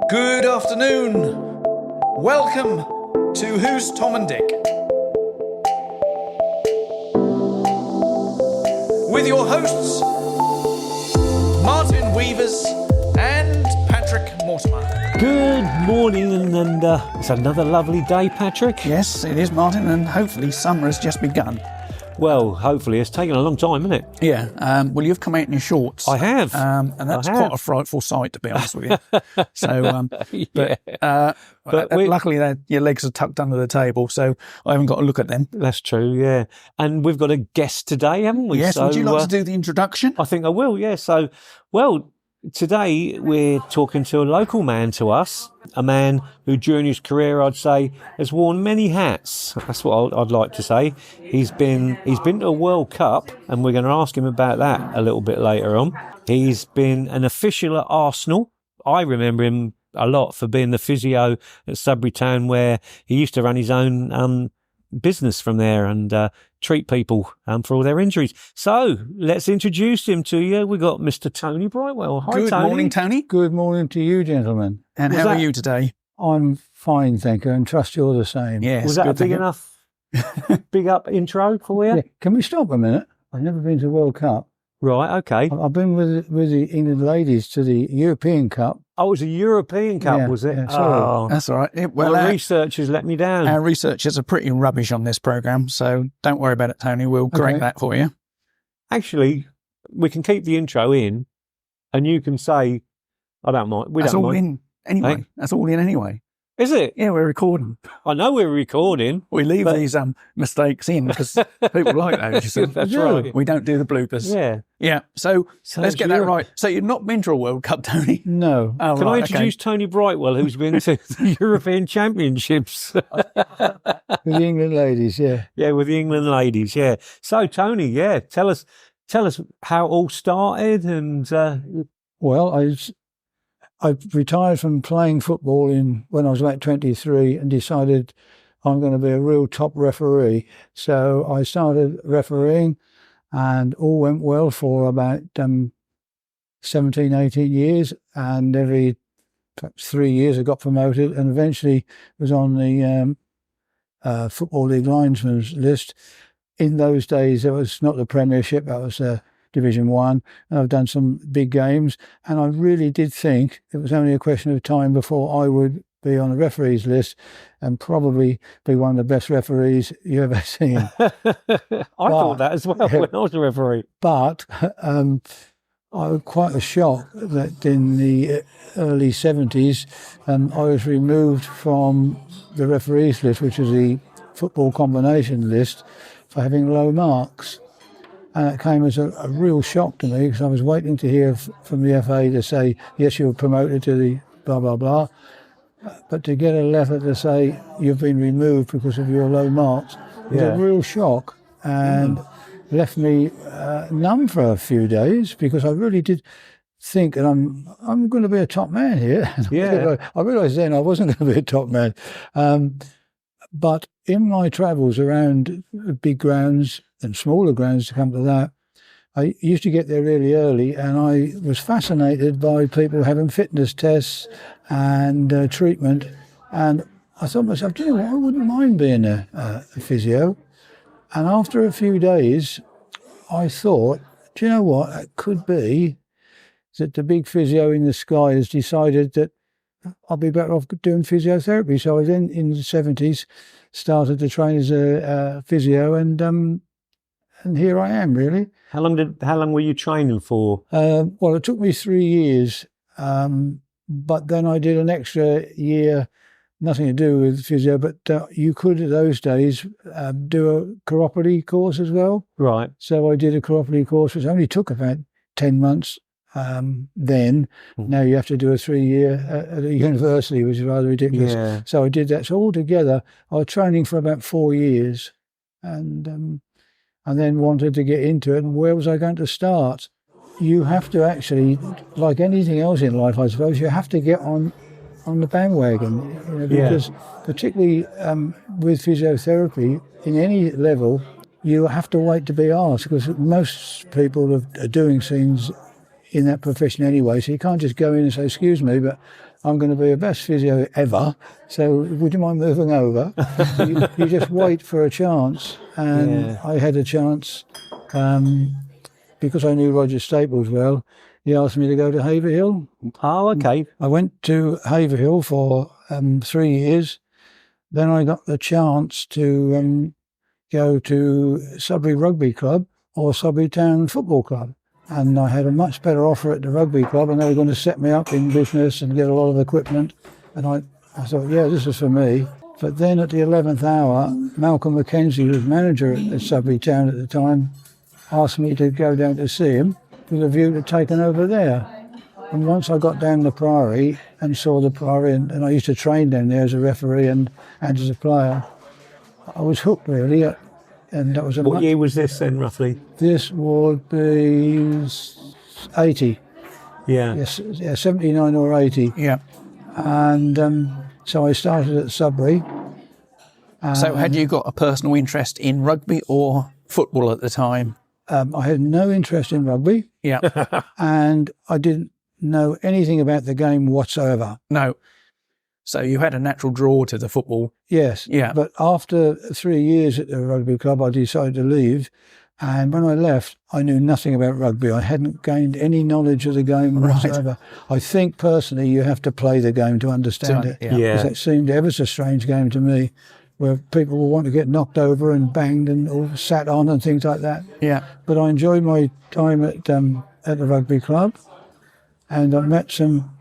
Good afternoon. Welcome to Who's Tom and Dick? With your hosts, Martin Weavers and Patrick Mortimer. Good morning, and it's another lovely day, Patrick. Yes, it is, Martin, and hopefully summer has just begun. Well, hopefully. It's taken a long time, hasn't it? Yeah, well, you've come out in your shorts. I have. And that's quite a frightful sight, to be honest with you. So, luckily your legs are tucked under the table, so I haven't got to look at them. That's true, yeah. And we've got a guest today, haven't we? Yes, so, would you like to do the introduction? I think I will, yeah. So, well, today we're talking to a local man to us, a man who during his career, I'd say, has worn many hats. That's what I'd like to say. He's been to a World Cup, and we're going to ask him about that a little bit later on. He's been an official at Arsenal. I remember him a lot for being the physio at Sudbury Town, where he used to run his own business from there and treat people for all their injuries. So let's introduce him to you. We've got Mr Tony Brightwell. Hi, Good Tony. morning, Tony. Good morning to you, gentlemen. And how are you today? I'm fine, thank you, and trust you're the same. Yes. Was that a good, big thank you. enough, big up intro for you? Yeah. Can we stop a minute? I've never been to the World Cup. Right, okay. I've been with the England ladies to the European Cup. Oh, it was a European Cup, Yeah, was it? yeah, sorry. Oh, That's all right. well, the researchers let me down. Our researchers are pretty rubbish on this programme, so don't worry about it, Tony. We'll correct Okay. that for you. Actually, we can keep the intro in, and you can say, I don't mind. That's don't all mind. in anyway. Hey? That's all in anyway. Is it? Yeah, we're recording. I know we're recording. We leave But- these mistakes in because people like those. You see. That's Yeah. right. We don't do the bloopers. Yeah. Yeah. So let's it's get that Europe. right. So you've not been to a World Cup, Tony? No. Oh, Can I right, introduce Tony Brightwell, who's been to the European Championships? With the England ladies, yeah. Yeah, with the England ladies. Yeah. So Tony, yeah, tell us how it all started, and Well, I retired from playing football when I was about 23 and decided I'm going to be a real top referee. So I started refereeing and all went well for about 17, 18 years. And every perhaps 3 years I got promoted and eventually was on the Football League linesman's list. In those days, it was not the Premiership, that was Division 1, and I've done some big games, and I really did think it was only a question of time before I would be on the referees list and probably be one of the best referees you ever seen. I thought that as well Yeah. when I was a referee. But I was quite shocked that in the early 70s I was removed from the referees list, which is the football combination list, for having low marks. And it came as a real shock to me because I was waiting to hear from the FA to say, yes, you were promoted to the blah, blah, blah. But to get a letter to say you've been removed because of your low marks was Yeah. a real shock and left me numb for a few days because I really did think that I'm going to be a top man here. Yeah. I realised then I wasn't going to be a top man. But in my travels around big grounds and smaller grounds, to come to that, I used to get there really early, and I was fascinated by people having fitness tests and treatment. And I thought to myself, do you know what, I wouldn't mind being a physio. And after a few days, I thought, do you know what, it could be that the big physio in the sky has decided that I'll be better off doing physiotherapy. So I then, in the 70s, started to train as a physio, and here I am, really. How long were you training for? Well, it took me 3 years, but then I did an extra year, nothing to do with physio, but you could, at those days, do a chiropody course as well. Right. So I did a chiropody course, which only took about 10 months. Then now you have to do a 3 year at a university, which is rather ridiculous. Yeah. So I did that. So altogether, I was training for about 4 years, and then wanted to get into it. And where was I going to start? You have to actually, like anything else in life, I suppose, you have to get on the bandwagon, because particularly with physiotherapy, in any level, you have to wait to be asked, because most people are doing things in that profession anyway, so you can't just go in and say, excuse me, but I'm going to be the best physio ever, so would you mind moving over? You just wait for a chance, and I had a chance because I knew Roger Staples well. He asked me to go to Haverhill. Oh, okay. I went to Haverhill for 3 years. Then I got the chance to go to Sudbury Rugby Club or Sudbury Town Football Club. And I had a much better offer at the rugby club, and they were going to set me up in business and get a lot of equipment. And I thought, yeah, this is for me. But then at the 11th hour, Malcolm Mackenzie, who was manager at Sudbury Town at the time, asked me to go down to see him with a view to taking over there. And once I got down the Priory and saw the Priory, and I used to train down there as a referee and as a player, I was hooked really. And that was What year was this then, roughly? This would be 80. Yeah. Yes, yeah, 79 or 80. Yeah. And so I started at Sudbury. So had you got a personal interest in rugby or football at the time? I had no interest in rugby. Yeah. And I didn't know anything about the game whatsoever. No. So you had a natural draw to the football. Yes. Yeah. But after 3 years at the rugby club, I decided to leave. And when I left, I knew nothing about rugby. I hadn't gained any knowledge of the game whatsoever. I think personally you have to play the game to understand it. Yeah. Because it seemed ever so strange game to me, where people will want to get knocked over and banged and or sat on and things like that. Yeah. But I enjoyed my time at the rugby club, and I met some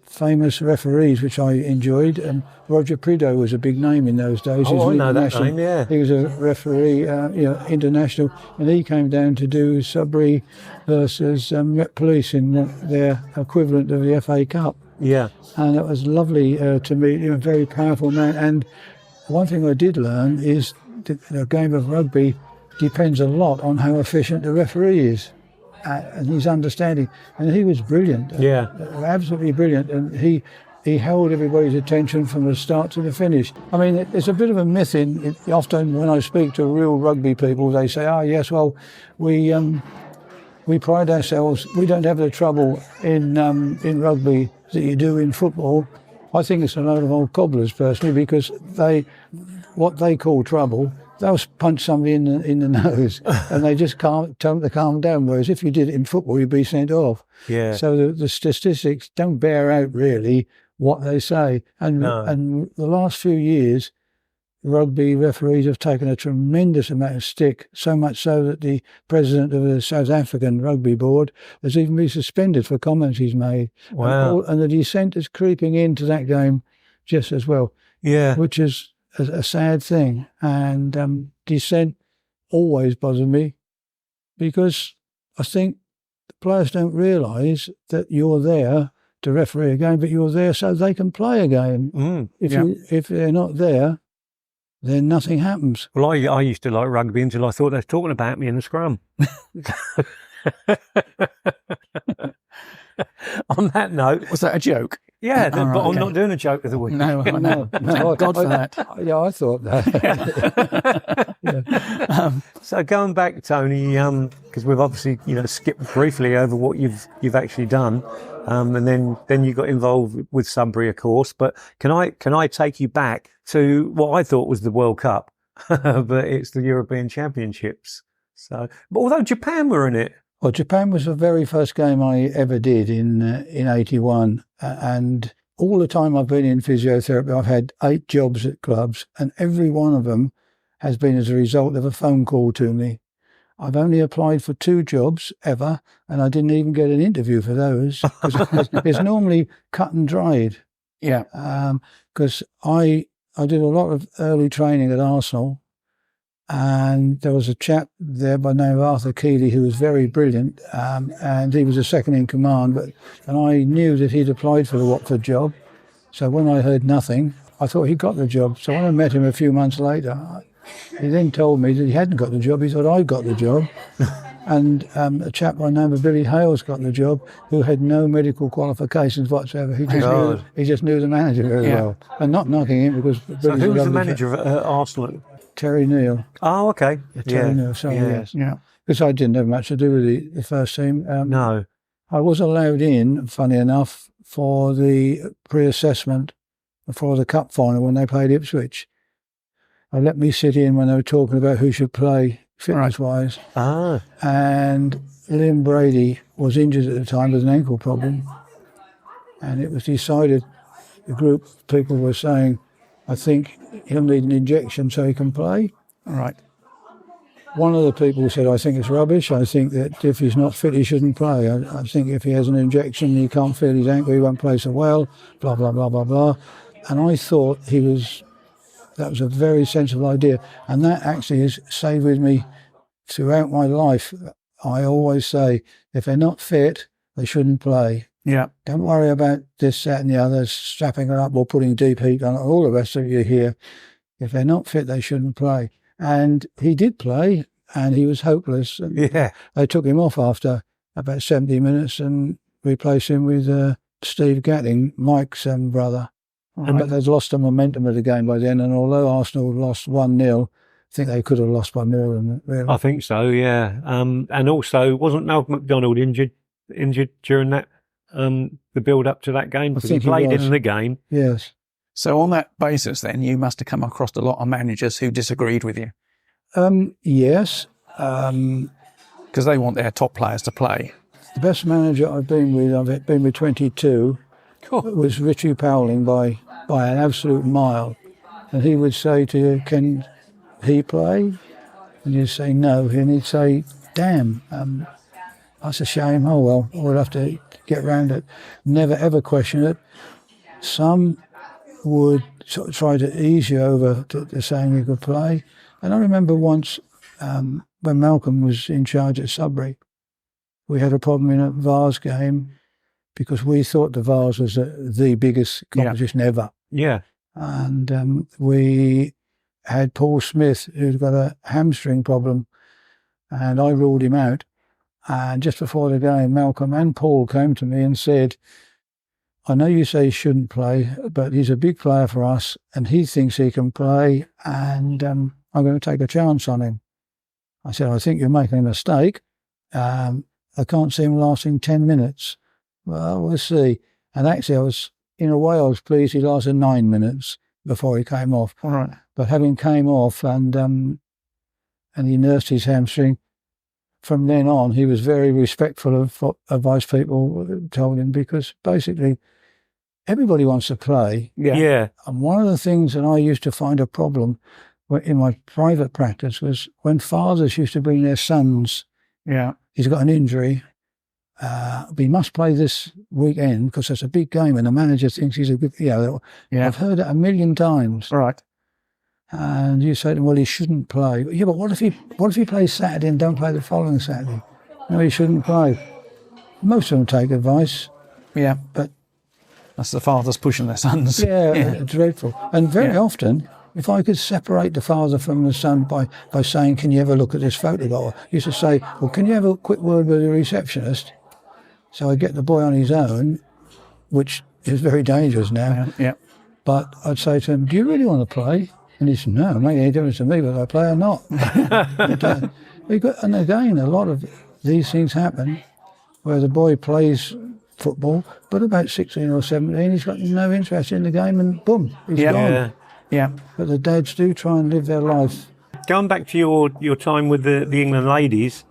famous referees, which I enjoyed. And Roger Prideaux was a big name in those days. Oh, I know that name, yeah. He was a referee, international, and he came down to do Sudbury versus Met Police in their equivalent of the FA Cup. Yeah. And it was lovely to meet him, a very powerful man. And one thing I did learn is that the game of rugby depends a lot on how efficient the referee is. And his understanding, and he was brilliant. Yeah, absolutely brilliant. And he held everybody's attention from the start to the finish. I mean, it's a bit of a myth often when I speak to real rugby people, they say, "Oh yes, well, we pride ourselves. We don't have the trouble in rugby that you do in football." I think it's a load of old cobblers personally, because what they call trouble, they'll punch somebody in the nose and they just can't tell them to calm down. Whereas if you did it in football, you'd be sent off. Yeah. So the statistics don't bear out really what they say. And the last few years, rugby referees have taken a tremendous amount of stick, so much so that the president of the South African Rugby Board has even been suspended for comments he's made. Wow. And the dissent is creeping into that game just as well. Yeah. Which is a sad thing. And dissent always bothers me, because I think the players don't realise that you're there to referee a game, but you're there so they can play a game. If they're not there, then nothing happens. Well, I used to like rugby until I thought they were talking about me in the scrum. On that note... Was that a joke? Yeah, Right, but I'm okay. not doing a joke of the week. No, thank God for that. Yeah, I thought that. So going back, Tony, because we've obviously skipped briefly over what you've actually done, and then you got involved with Sudbury, of course. But can I take you back to what I thought was the World Cup, but it's the European Championships. So, but although Japan were in it. Well, Japan was the very first game I ever did in 81. And all the time I've been in physiotherapy, I've had 8 jobs at clubs, and every one of them has been as a result of a phone call to me. I've only applied for 2 jobs ever, and I didn't even get an interview for those, because it's normally cut and dried. Yeah. Because I did a lot of early training at Arsenal, and there was a chap there by the name of Arthur Keeley who was very brilliant, and he was a second in command, and I knew that he'd applied for the Watford job. So when I heard nothing, I thought he got the job. So when I met him a few months later, he then told me that he hadn't got the job. He thought I'd got the job. And a chap by the name of Billy Hales got the job, who had no medical qualifications whatsoever. He just knew the manager very well. And not knocking him, because So who was the manager at Arsenal? Terry Neal. Oh, okay. Terry Neal, sorry, yes. Yeah. Because I didn't have much to do with the first team. No. I was allowed in, funny enough, for the pre-assessment for the cup final when they played Ipswich. They let me sit in when they were talking about who should play fitness-wise. Ah. And Liam Brady was injured at the time with an ankle problem. And it was decided, the group of people were saying, I think he'll need an injection so he can play. Right. One of the people said, I think it's rubbish. I think that if he's not fit, he shouldn't play. I think if he has an injection, he can't feel his ankle, he won't play so well, blah, blah, blah, blah, blah. And I thought that was a very sensible idea. And that actually has stayed with me throughout my life. I always say, if they're not fit, they shouldn't play. Yeah. Don't worry about this, that and the other, strapping it up or putting deep heat on it, all the rest of you here. If they're not fit, they shouldn't play. And he did play, and he was hopeless. And Yeah. they took him off after about 70 minutes and replaced him with Steve Gatting, Mike's brother. But they'd lost the momentum of the game by then, and although Arsenal lost 1-0, I think they could have lost by more than that, really. I think so, yeah. And also, wasn't Malcolm McDonald injured during that, the build-up to that game? Because he played in the game. Yes. So on that basis, then, you must have come across a lot of managers who disagreed with you. Yes. Because they want their top players to play. The best manager I've been with 22, was Richie Powling by an absolute mile. And he would say to you, can he play? And you'd say no. And he'd say, damn, that's a shame. Oh, well, we'll have to get round it. Never, ever question it. Some would sort of try to ease you over to saying you could play. And I remember once when Malcolm was in charge at Sudbury, we had a problem in a Vars game because we thought the Vars was the biggest competition ever. Yeah. And we had Paul Smith, who'd got a hamstring problem, and I ruled him out. And just before the game, Malcolm and Paul came to me and said, I know you say he shouldn't play, but he's a big player for us, and he thinks he can play, and I'm going to take a chance on him. I said, I think you're making a mistake. I can't see him lasting 10 minutes. Well, we'll see. And actually, in a way, I was pleased he lasted 9 minutes before he came off. All right. But having came off and he nursed his hamstring, from then on, he was very respectful of what advice people told him, because basically everybody wants to play. Yeah. And one of the things that I used to find a problem in my private practice was when fathers used to bring their sons. Yeah. He's got an injury. But he must play this weekend because it's a big game and the manager thinks he's a good, I've heard it a million times. Right. And you say to him, well, he shouldn't play. Yeah, but what if he plays Saturday and don't play the following Saturday? No, he shouldn't play. Most of them take advice. Yeah. But that's the fathers pushing their sons. Yeah, dreadful. And very often, if I could separate the father from the son by saying, can you ever look at this photograph? I used to say, well, can you have a quick word with the receptionist? So I'd get the boy on his own, which is very dangerous now. Yeah. But I'd say to him, do you really want to play? And he said, no, it makes any difference to me whether I play or not. And again, a lot of these things happen where the boy plays football, but about 16 or 17, he's got no interest in the game and boom, he's gone. Yeah. But the dads do try and live their life. Going back to your time with the England ladies,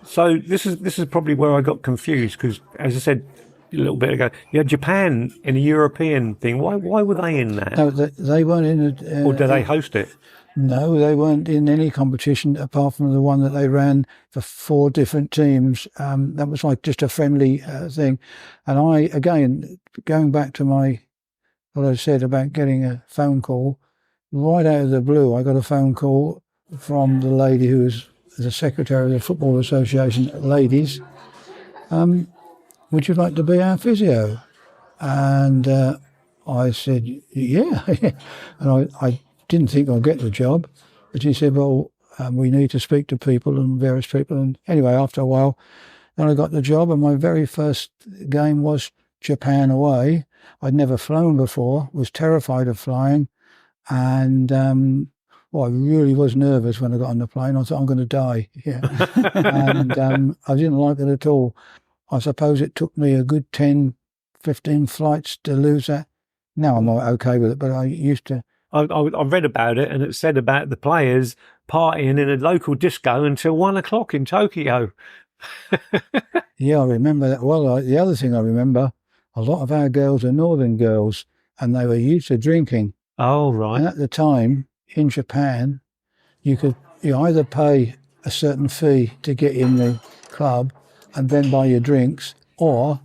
so this is probably where I got confused because, as I said a little bit ago, you had Japan in a European thing. Why were they in that? No, they weren't in it. Or did they host it? No, they weren't in any competition apart from the one that they ran for 4 different teams. That was like just a friendly thing. And I, again, going back to what I said about getting a phone call, right out of the blue, I got a phone call from the lady who was the secretary of the Football Association, ladies. Would you like to be our physio? And I said, yeah. And I didn't think I'd get the job. But she said, well, we need to speak to people and various people. And anyway, after a while, then I got the job. And my very first game was Japan away. I'd never flown before, was terrified of flying. And I really was nervous when I got on the plane. I thought, I'm going to die. Yeah. And I didn't like it at all. I suppose it took me a good 10, 15 flights to lose that. Now I'm not okay with it, but I used to. I read about it, and it said about the players partying in a local disco until 1 o'clock in Tokyo. Yeah, I remember that. Well, the other thing I remember, a lot of our girls are northern girls, and they were used to drinking. Oh, right. And at the time, in Japan, you either pay a certain fee to get in the club and then buy your drinks, or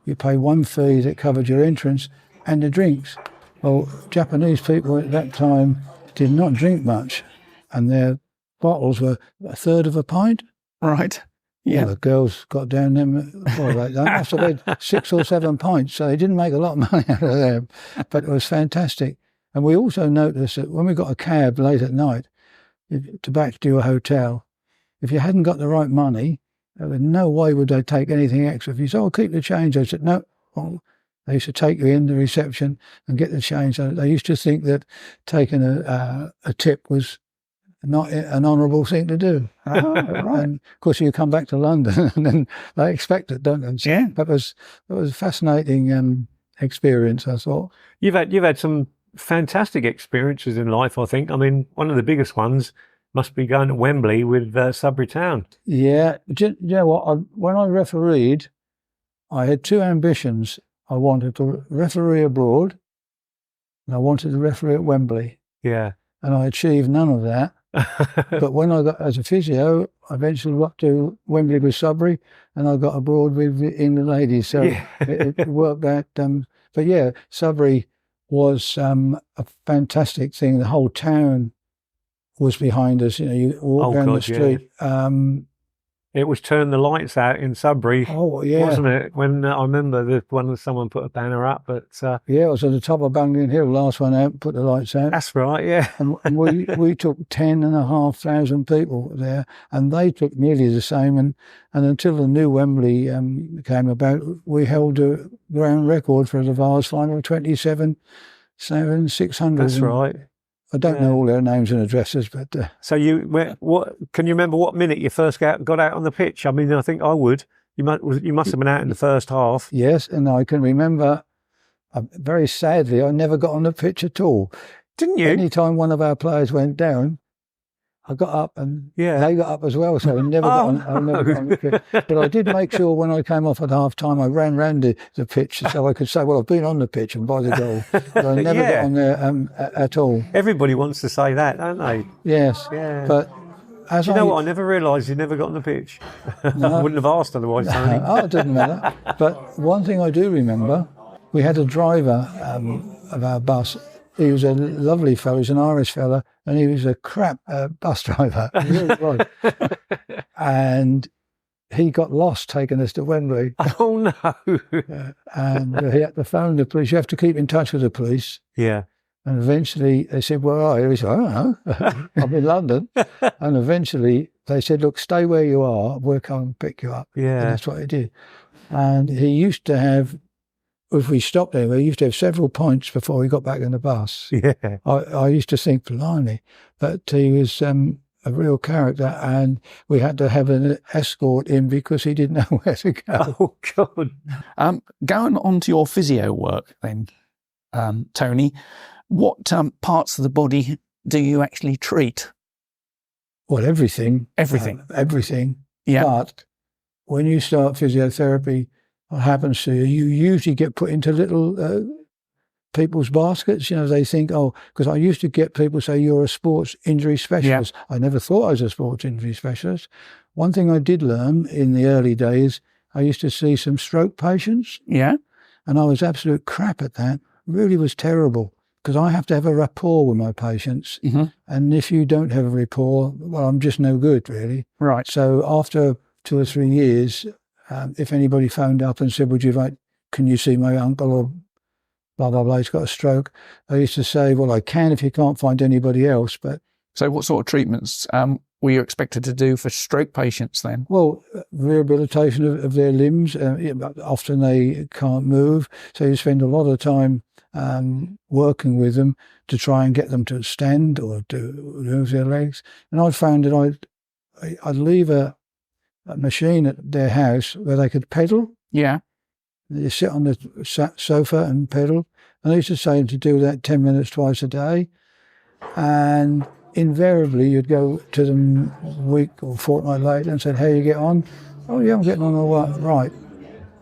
you pay one fee that covered your entrance and the drinks. Well, Japanese people at that time did not drink much, and their bottles were a third of a pint. Right. Yeah. Well, the girls got down them. Well, they must have had 6 or 7 pints, so they didn't make a lot of money out of them. But it was fantastic. And we also noticed that when we got a cab late at night to back to your hotel, if you hadn't got the right money, there was no way would they take anything extra. If you said, "Oh, keep the change," they said, "No." Well, they used to take you in the reception and get the change. They used to think that taking a tip was not an honourable thing to do. Oh, right. And of course, you come back to London and then they expect it, don't they? Yeah. That was a fascinating experience, I thought. You've had some fantastic experiences in life, I think. I mean, one of the biggest ones must be going to Wembley with Sudbury Town. Yeah. Do you know what? When I refereed, I had 2 ambitions. I wanted to referee abroad, and I wanted to referee at Wembley. Yeah. And I achieved none of that. But when I got as a physio, I eventually got to Wembley with Sudbury, and I got abroad with England ladies. So Yeah. it worked out. But yeah, Sudbury was a fantastic thing. The whole town was behind us. You know, you walk down the street. It was Turn the Lights Out in Sudbury, Yeah. wasn't it? When I remember someone put a banner up, but Yeah, it was at the top of Bungling Hill, last one out, put the lights out. that's right, yeah. And we took 10,500 people there, and they took nearly the same. And until the new Wembley came about, we held the ground record for the Vase final, 27,600. That's right. I don't know all their names and addresses, but So what can you remember what minute you first got out on the pitch? I mean, I think I would. You must have been out in the first half. yes, and I can remember. Very sadly, I never got on the pitch at all. Didn't you? Anytime one of our players went down, I got up and they got up as well, so I never got on the pitch. But I did make sure when I came off at half time, I ran round the pitch so I could say, well, I've been on the pitch and by the goal. But I never got on there at all. Everybody wants to say that, don't they? Yes. Yeah. But as Do you know what? I never realised you never got on the pitch. I wouldn't have asked otherwise, Tony. Oh, it didn't matter. But one thing I do remember, we had a driver of our bus. He was a lovely fellow. He was an Irish fella, and he was a crap bus driver. He really was. And he got lost taking us to Wembley. Oh, no. And he had to phone the police. You have to keep in touch with the police. Yeah. And eventually they said, "Where are you?" He said, "I don't know. I'm in London." And eventually they said, "Look, stay where you are. We'll come and pick you up." Yeah. And that's what he did. And he used to have, if we stopped anywhere, he used to have several pints before he got back in the bus. Yeah. I used to think, blimey, but he was a real character, and we had to have an escort in because he didn't know where to go. Oh, God. Going on to your physio work then, Tony, what parts of the body do you actually treat? Well, everything. Everything. Everything. Yeah. But when you start physiotherapy, what happens to you? You usually get put into little people's baskets. You know, they think, oh, because I used to get people say, "You're a sports injury specialist." Yeah. I never thought I was a sports injury specialist. One thing I did learn in the early days, I used to see some stroke patients. Yeah. And I was absolute crap at that. Really was terrible, because I have to have a rapport with my patients. Mm-hmm. And if you don't have a rapport, well, I'm just no good, really. Right. So after 2 or 3 years, if anybody phoned up and said, can you see my uncle, or blah, blah, blah, he's got a stroke, I used to say, well, I can if you can't find anybody else. But so what sort of treatments were you expected to do for stroke patients then? Well, rehabilitation of their limbs. Often they can't move, so you spend a lot of time working with them to try and get them to stand or to move their legs. And I found that I'd leave a machine at their house where they could pedal. Yeah. You sit on the sofa and pedal. And I used to say to do that 10 minutes twice a day. And invariably, you'd go to them a week or fortnight later and said, how you get on? Oh, yeah, I'm getting on all right. Right.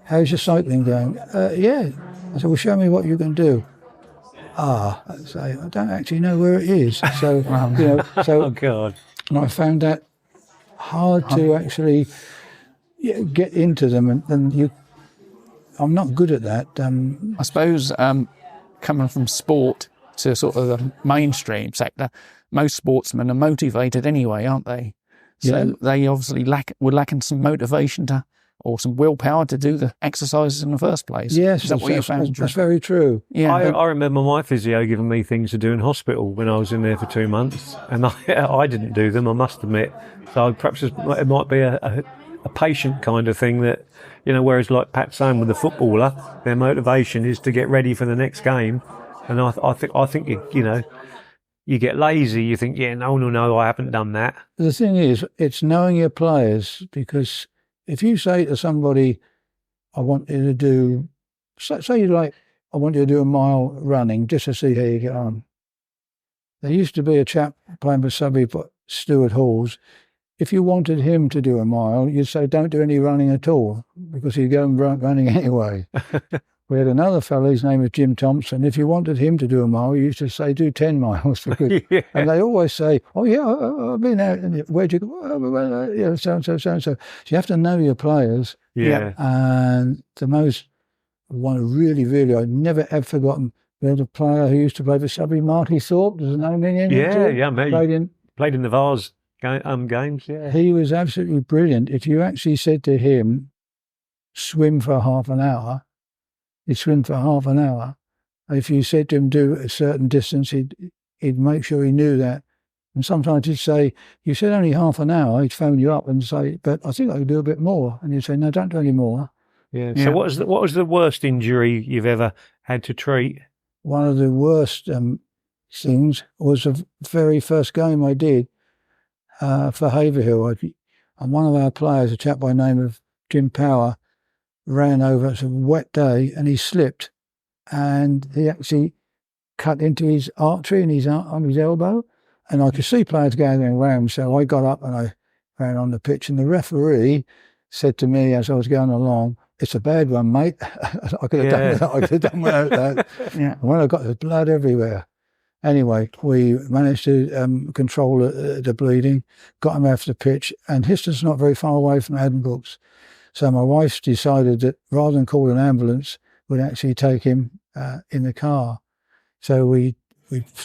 How's your cycling going? Yeah. I said, well, show me what you can do. I say, I don't actually know where it is. So, Oh, God. And I found that hard to actually get into them. And I'm not good at that. I suppose coming from sport to sort of the mainstream sector, most sportsmen are motivated anyway, aren't they? So they obviously were lacking some motivation or some willpower to do the exercises in the first place. Yes, is that what you found? That's very true. Yeah, I remember my physio giving me things to do in hospital when I was in there for 2 months, and I didn't do them, I must admit. So perhaps it might be a patient kind of thing that, whereas like Pat's saying with the footballer, their motivation is to get ready for the next game. And I think you get lazy. You think, no, I haven't done that. The thing is, it's knowing your players, because if you say to somebody, I want you to do, say I want you to do a mile running just to see how you get on. There used to be a chap playing for Subby, Stuart Halls. If you wanted him to do a mile, you'd say, don't do any running at all, because he'd go running anyway. We had another fellow, his name was Jim Thompson. If you wanted him to do a mile, you used to say, do 10 miles. Yeah. And they always say, oh, yeah, I've been out. And where'd you go? Oh, so-and-so. So you have to know your players. Yeah. And the most one really, really, I've never ever forgotten, we had a player who used to play for Subby, Marty Thorpe. Does the name mean anything? Yeah, mate. Played in the Vars games, yeah. He was absolutely brilliant. If you actually said to him, swim for half an hour, he'd swim for half an hour. If you said to him, do a certain distance, he'd make sure he knew that. And sometimes he'd say, you said only half an hour, he'd phone you up and say, but I think I could do a bit more. And you'd say, no, don't do any more. Yeah. So what was the worst injury you've ever had to treat? One of the worst things was the very first game I did for Haverhill. And one of our players, a chap by the name of Jim Power, ran over. It's a wet day, and he slipped, and he actually cut into his artery on his elbow. And I could see players gathering around, so I got up and I ran on the pitch. And the referee said to me as I was going along, "It's a bad one, mate." I could have done without. I could have done without that. Yeah. And when I got the blood everywhere. Anyway, we managed to control the bleeding, got him off the pitch, and Histon's not very far away from Addenbrooke's. So my wife decided that rather than call an ambulance, we'd actually take him in the car. So we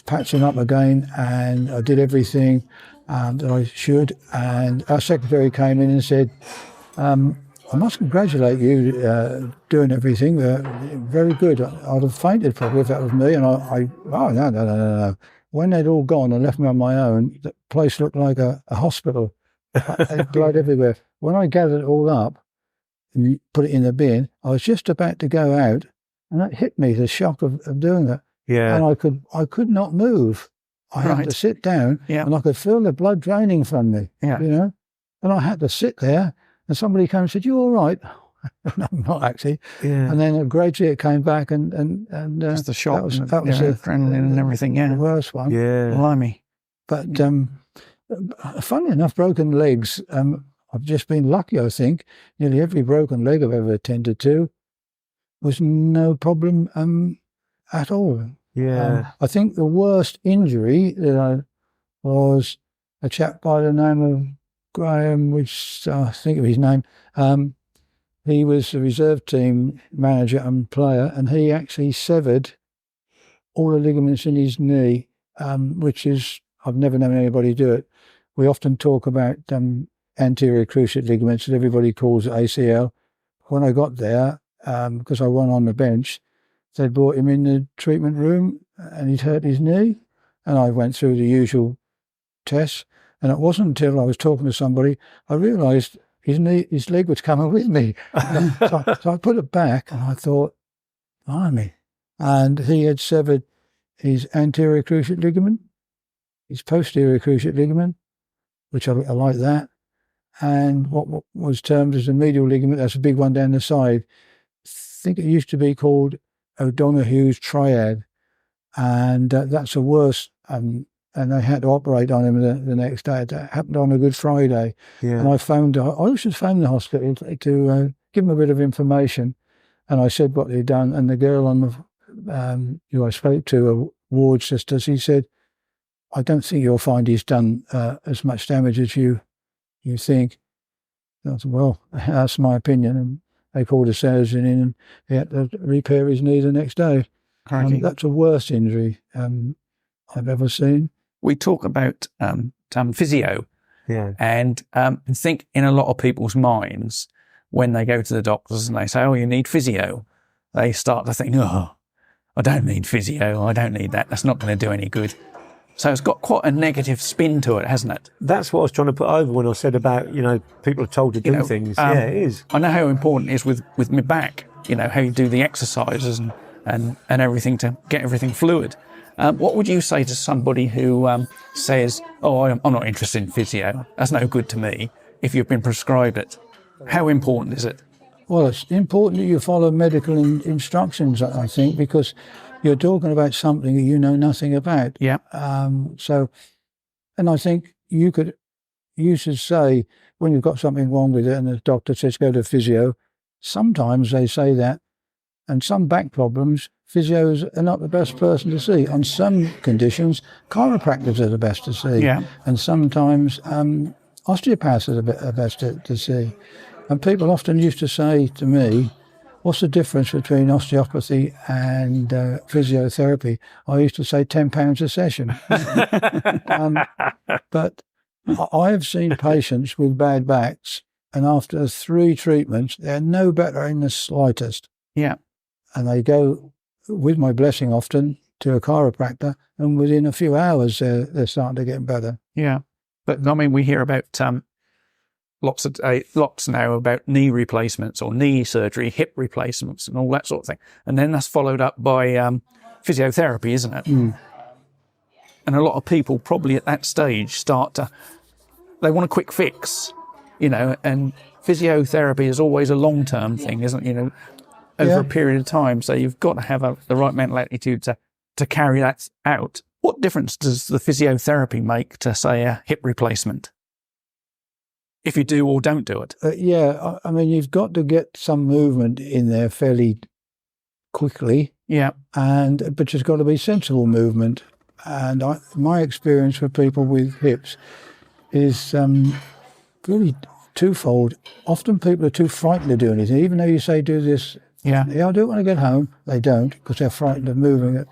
patched him up again, and I did everything that I should. And our secretary came in and said, I must congratulate you doing everything. Very good. I'd have fainted probably if that was me. And no. When they'd all gone and left me on my own, the place looked like a hospital. Blood everywhere. When I gathered it all up and put it in the bin, I was just about to go out, and that hit me, the shock of doing that. Yeah. And I could not move. I had to sit down, and I could feel the blood draining from me. Yeah. And I had to sit there. And somebody came and said, "You all right?" No, I'm not actually. Yeah. And then gradually it came back, and just the shock, that was the adrenaline and everything. Yeah, the worst one. Yeah, blimey. But funny enough, broken legs. I've just been lucky. I think nearly every broken leg I've ever attended to was no problem at all. Yeah. I think the worst injury that I was a chap by the name of Graham, which I think of his name. He was a reserve team manager and player, and he actually severed all the ligaments in his knee, which is, I've never known anybody do it. We often talk about anterior cruciate ligaments, and everybody calls it ACL. When I got there, because I went on the bench, they brought him in the treatment room, and he'd hurt his knee, and I went through the usual tests. And it wasn't until I was talking to somebody, I realised his leg was coming with me. So I put it back, and I thought, blimey. And he had severed his anterior cruciate ligament, his posterior cruciate ligament, which I like that, and what was termed as the medial ligament, that's a big one down the side. think it used to be called O'Donoghue's triad, and that's the worst. And they had to operate on him the next day. It happened on a Good Friday. Yeah. And I should phone the hospital to give them a bit of information. And I said what they'd done. And the girl on the, who I spoke to, a ward sister, she said, I don't think you'll find he's done as much damage as you think. I said, well, that's my opinion. And they called a surgeon in and he had to repair his knee the next day. That's the worst injury I've ever seen. We talk about physio, and I think in a lot of people's minds, when they go to the doctors and they say, oh, you need physio, they start to think, oh, I don't need physio, I don't need that, that's not going to do any good. So it's got quite a negative spin to it, hasn't it? That's what I was trying to put over when I said about, people are told to do things. Yeah, it is. I know how important it is with my back, how you do the exercises and everything to get everything fluid. What would you say to somebody who says, oh, I'm not interested in physio, that's no good to me, if you've been prescribed it? How important is it? Well, it's important that you follow medical instructions, I think, because you're talking about something that you know nothing about. Yeah. And I think you should say, when you've got something wrong with it and the doctor says go to physio, sometimes they say that, and some back problems, physios are not the best person to see. On some conditions, chiropractors are the best to see. Yeah. And sometimes osteopaths are the best to see. And people often used to say to me, what's the difference between osteopathy and physiotherapy? I used to say £10 a session. But I have seen patients with bad backs, and after 3 treatments, they're no better in the slightest. Yeah. And they go, with my blessing often, to a chiropractor, and within a few hours, they're starting to get better. Yeah. But, we hear about lots now about knee replacements or knee surgery, hip replacements and all that sort of thing. And then that's followed up by physiotherapy, isn't it? Mm. And a lot of people probably at that stage they want a quick fix, and physiotherapy is always a long-term thing, isn't it? Over a period of time. So you've got to have the right mental attitude to carry that out. What difference does the physiotherapy make to, say, a hip replacement? If you do or don't do it? You've got to get some movement in there fairly quickly. Yeah. But there's got to be sensible movement. And my experience with people with hips is really twofold. Often people are too frightened to do anything, even though you say do this. Yeah. I'll do it when I get home. They don't, because they're frightened of moving it.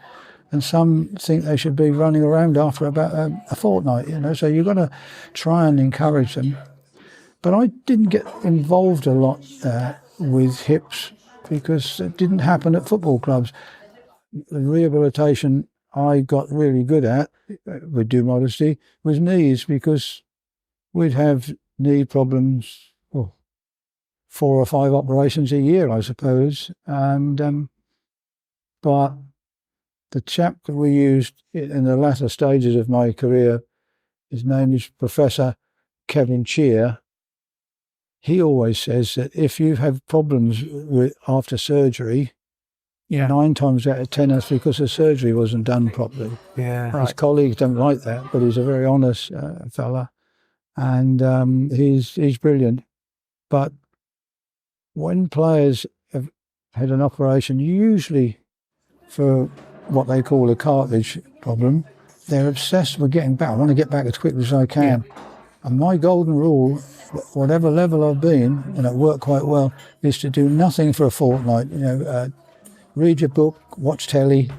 And some think they should be running around after about a fortnight, So you've got to try and encourage them. But I didn't get involved a lot with hips because it didn't happen at football clubs. The rehabilitation I got really good at, with due modesty, was knees, because we'd have knee problems, 4 or 5 operations a year, I suppose. And but the chap that we used in the latter stages of my career, his name is Professor Kevin Cheer. He always says that if you have problems after surgery, 9 times out of 10 that's because the surgery wasn't done properly. Yeah, His colleagues don't like that, but he's a very honest fella, and he's brilliant. But when players have had an operation, usually for what they call a cartilage problem, they're obsessed with getting back. I want to get back as quickly as I can. Yeah. And my golden rule, whatever level I've been, and it worked quite well, is to do nothing for a fortnight. Read your book, watch telly,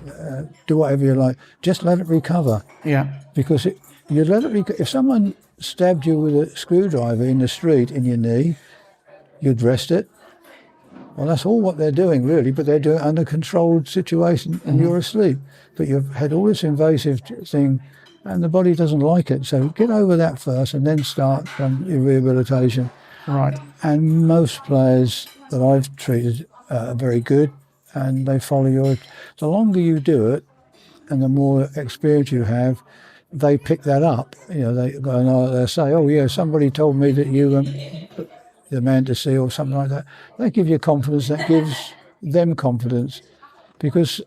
do whatever you like. Just let it recover. Yeah. Because if someone stabbed you with a screwdriver in the street in your knee, you'd rest it. Well, that's all what they're doing, really, but they're doing it under a controlled situation, and you're asleep. But you've had all this invasive thing, and the body doesn't like it. So get over that first and then start your rehabilitation. Right. And most players that I've treated are very good, and they follow the longer you do it and the more experience you have, they pick that up. They say, oh yeah, somebody told me that you the man to see, or something like that. They give you confidence. That gives them confidence, because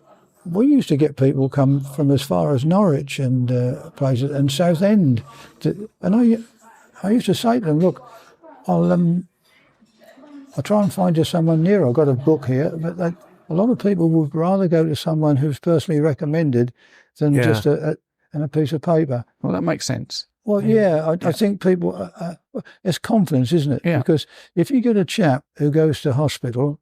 we used to get people come from as far as Norwich and places and Southend, and I used to say to them, look, I'll try and find you someone near. I've got a book here, but a lot of people would rather go to someone who's personally recommended than just a piece of paper. Well, that makes sense. Well, I think people, it's confidence, isn't it? Yeah. Because if you get a chap who goes to hospital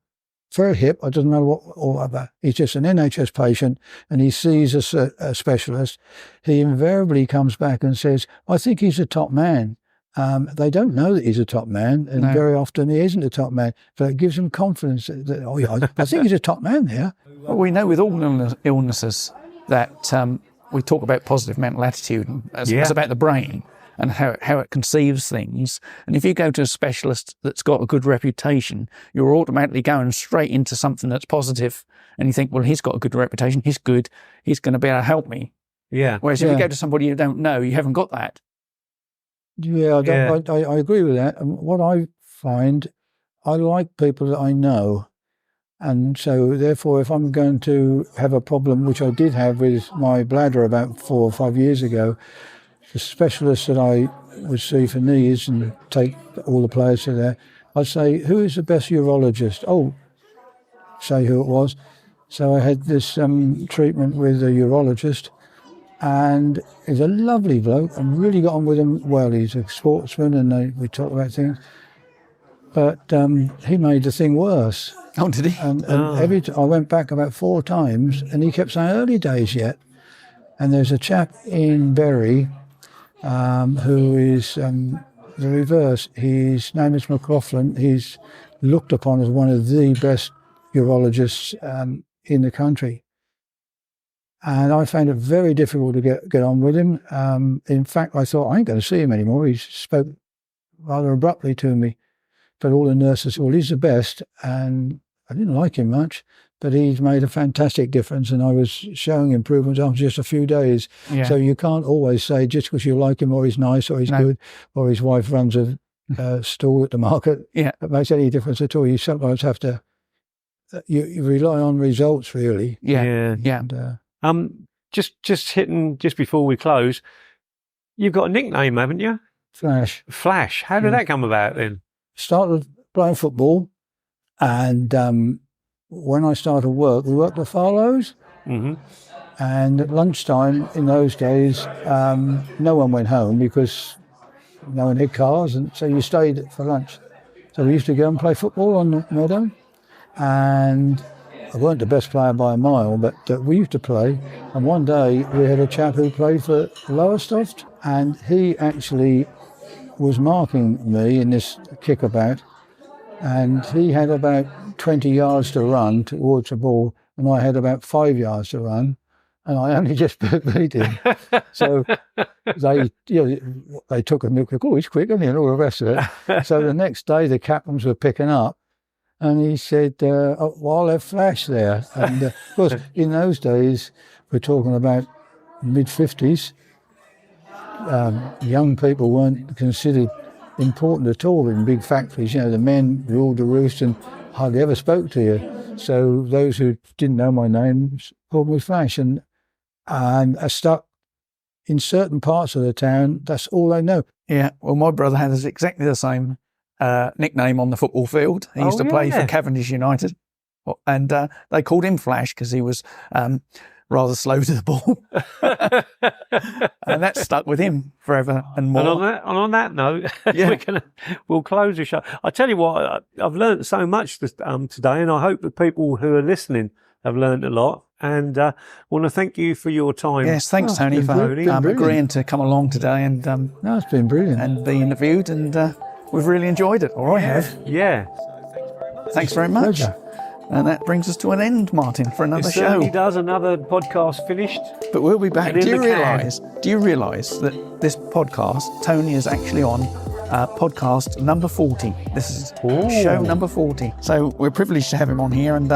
for a hip, I don't know what or whatever, he's just an NHS patient and he sees a specialist, he invariably comes back and says, I think he's a top man. They don't know that he's a top man, and very often he isn't a top man, but it gives them confidence that, I think he's a top man there. Well, we know with all illnesses that we talk about positive mental attitude as about the brain and how it conceives things. And if you go to a specialist that's got a good reputation, you're automatically going straight into something that's positive, and you think, well, he's got a good reputation, he's good, he's going to be able to help me. Yeah. Whereas if you go to somebody you don't know, you haven't got that. Yeah, I agree with that. And what I find, I like people that I know. And so therefore, if I'm going to have a problem, which I did have with my bladder about 4 or 5 years ago, the specialist that I would see for knees and take all the players to there, I'd say, who is the best urologist? Oh, say who it was. So I had this treatment with a urologist, and he's a lovely bloke and really got on with him well. He's a sportsman and we talk about things. But he made the thing worse. Oh, did he? And I went back about 4 times and he kept saying, early days yet. And there's a chap in Bury who is the reverse. His name is McLaughlin. He's looked upon as one of the best urologists in the country. And I found it very difficult to get on with him. In fact, I thought, I ain't going to see him anymore. He spoke rather abruptly to me. But all the nurses said, well, he's the best. And I didn't like him much, but he's made a fantastic difference. And I was showing improvements after just a few days. Yeah. So you can't always say just because you like him or he's nice or he's good or his wife runs a stall at the market, that makes any difference at all. You sometimes have to, you rely on results, really. Yeah. And, just hitting just before we close, you've got a nickname, haven't you? Flash. Flash. How did that come about then? Started playing football, and when I started work, we worked at Farlow's, and at lunchtime in those days, no one went home because no one had cars, and so you stayed for lunch. So we used to go and play football on the meadow, and I weren't the best player by a mile, but we used to play. And one day we had a chap who played for Lowestoft, and he actually was marking me in this kickabout, and he had about 20 yards to run towards the ball, and I had about 5 yards to run, and I only just beat him. So they took a look, oh, he's quick, isn't he, and all the rest of it. So the next day the captains were picking up, and he said, well, I'll have Flash there. And of course, in those days, we're talking about mid-50s, young people weren't considered important at all in big factories. You know, the men ruled the roost and hardly ever spoke to you. So those who didn't know my name called me Flash. And I stuck in certain parts of the town, that's all they know. Yeah, well, my brother had exactly the same nickname on the football field. He used to play for Cavendish United, and they called him Flash because he was rather slow to the ball. And that stuck with him forever and more. And on that note, we'll close the show. I tell you what, I've learned so much today, and I hope that people who are listening have learned a lot. And want to thank you for your time. Yes, thanks, Tony, for agreeing to come along today and it's been brilliant and be interviewed. And we've really enjoyed it, or I have. Yeah. Thanks very much. Pleasure. And that brings us to an end, Martin, for another show. It certainly does. Another podcast finished. But we'll be back. Do you realise that this podcast, Tony is actually on podcast number 40. This is show number 40. So we're privileged to have him on here, and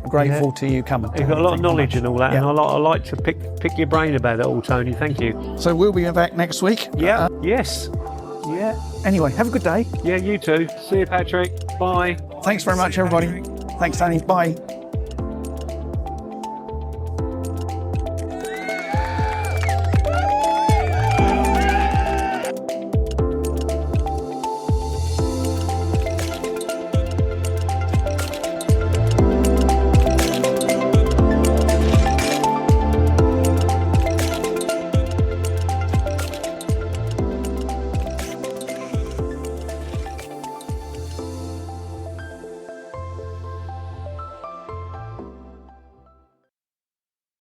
grateful to you coming. You've got a lot of knowledge and all that, and I like to pick your brain about it all, Tony. Thank you. So we'll be back next week. Yeah. Yes. Yeah. Anyway, have a good day. Yeah, you too. See you, Patrick. Bye. Thanks very much, everybody. Thanks, Tony. Bye.